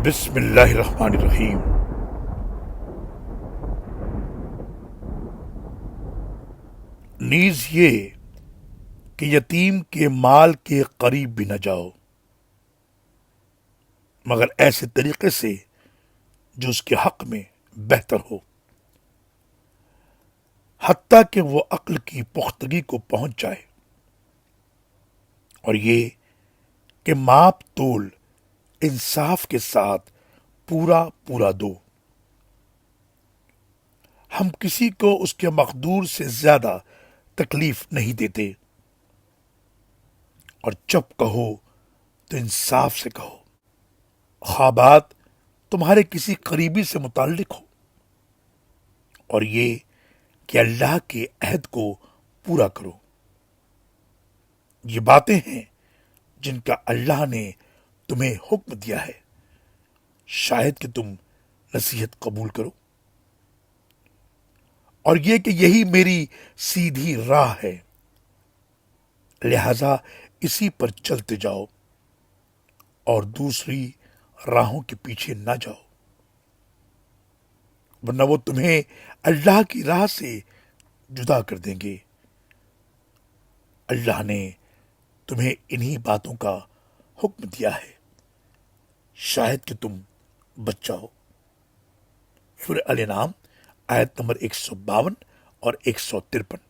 بسم اللہ الرحمن الرحیم۔ نیز یہ کہ یتیم کے مال کے قریب بھی نہ جاؤ مگر ایسے طریقے سے جو اس کے حق میں بہتر ہو، حتیٰ کہ وہ عقل کی پختگی کو پہنچ جائے، اور یہ کہ ماپ تول انصاف کے ساتھ پورا پورا دو۔ ہم کسی کو اس کے مقدور سے زیادہ تکلیف نہیں دیتے، اور جب کہو تو انصاف سے کہو، خواہ بات تمہارے کسی قریبی سے متعلق ہو، اور یہ کہ اللہ کے عہد کو پورا کرو۔ یہ باتیں ہیں جن کا اللہ نے تمہیں حکم دیا ہے، شاید کہ تم نصیحت قبول کرو۔ اور یہ کہ یہی میری سیدھی راہ ہے، لہذا اسی پر چلتے جاؤ اور دوسری راہوں کے پیچھے نہ جاؤ، ورنہ وہ تمہیں اللہ کی راہ سے جدا کر دیں گے۔ اللہ نے تمہیں انہی باتوں کا حکم دیا ہے، شاید کہ تم بچ جاؤ۔ سورہ الانعام آیت نمبر 152 اور 153۔